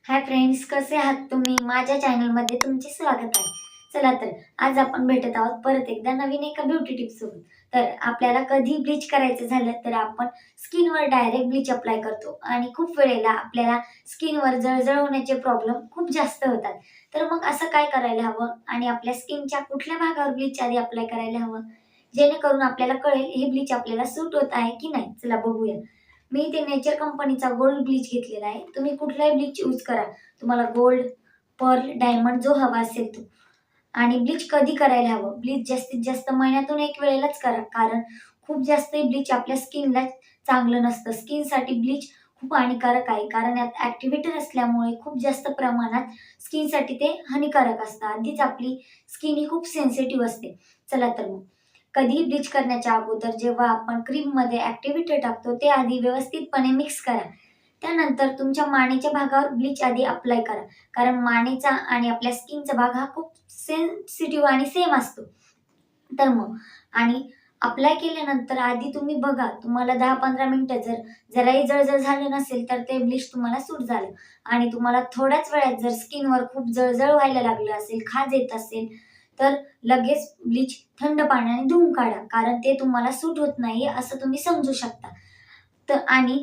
Hi friends, कसे आहात तुम्ही? माझ्या चॅनलमध्ये तुमचे स्वागत आहे. चला तर आज आपण भेटत आहोत परत एकदा नवीन एका ब्युटी टिप्स सोबत. तर आपल्याला कधी ब्लीच करायचं झालं तर आपण स्किनवर डायरेक्ट ब्लीच अप्लाय करतो आणि खूप वेळेला आपल्याला स्किनवर जळजळ होण्याचे प्रॉब्लेम खूप जास्त होतात. तर मग असं काय करायला हवं आणि आपल्या स्किनच्या कुठल्या भागावर ब्लीच आधी अप्लाय करायला हवं, जेणेकरून आपल्याला कळेल हे ब्लीच आपल्याला सूट होत आहे की नाही. चला बघूया. मी ते नेचर कंपनीचा गोल्ड ब्लीच घेतलेला आहे. तुम्ही कुठलाही ब्लीच यूज करा. तुम्हाला गोल्ड, पर्ल, डायमंड जो हवा असेल तो. आणि ब्लीच कधी करायला हवं? ब्लीच जास्तीत जास्त महिन्यातून एक वेळेलाच करा. कारण खूप जास्त ब्लीच आपल्या स्किनला चांगलं नसतं. स्किनसाठी ब्लीच खूप हानिकारक आहे. कारण यात ॲक्टिव्हेटर असल्यामुळे खूप जास्त प्रमाणात स्किनसाठी ते हानिकारक असतं. आधीच आपली स्किन ही खूप सेन्सिटिव्ह असते. चला तर मग कधीही ब्लीच करण्याच्या अगोदर जेव्हा आपण क्रीममध्ये ॲक्टिव्हेटर टाकतो ते आधी व्यवस्थितपणे मिक्स करा. त्यानंतर तुमच्या मानेच्या भागावर ब्लीच आधी अप्लाय करा. कारण मानेचा आणि आपल्या स्किनचा भाग हा खूप सेन्सिटिव्ह आणि सेम असतो. तर मग आणि अप्लाय केल्यानंतर आधी तुम्ही बघा, तुम्हाला 10-15 मिनिटं जराही जळजळ झालं नसेल तर ते ब्लीच तुम्हाला सूट झालं. आणि तुम्हाला थोड्याच वेळात जर स्किनवर खूप जळजळ व्हायला लागलं असेल, खाज येत असेल, तर लगेच ब्लीच थंड पाण्याने धुवून काढा. कारण ते तुम्हाला सूट होत नाही असं तुम्ही समजू शकता. तर आणि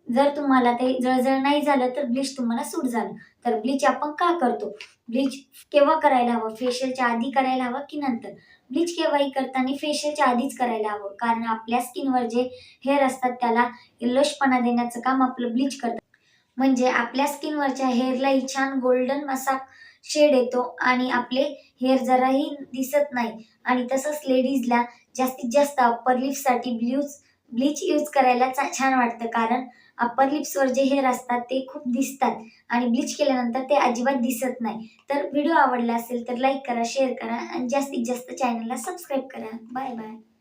जर तुम्हाला ते जळजळ नाही झालं तर ब्लीच तुम्हाला सूट झालं. तर ब्लीच आपण का करतो? ब्लीच केव्हा करायला हवं? फेशियलच्या आधी करायला हवं की नंतर? ब्लीच केव्हाही करताना फेशियलच्या आधीच करायला हवं. कारण आपल्या स्किनवर जे हेअर असतात त्याला येलोशपणा देण्याचं काम आपलं ब्लीच करतं. म्हणजे आपल्या स्किनवरच्या हेअरलाही छान गोल्डन असा शेड येतो आणि आपले हेअर जराही दिसत नाही. आणि तसंच लेडीजला जास्तीत जास्त अप्पर लिप्ससाठी ब्लीच यूज करायला छान वाटतं. कारण अप्पर लिप्सवर जे हेअर असतात ते खूप दिसतात आणि ब्लीच केल्यानंतर ते अजिबात दिसत नाही. तर व्हिडिओ आवडला असेल तर लाईक करा, शेअर करा आणि जास्तीत जास्त चॅनलला सबस्क्राईब करा. Bye bye.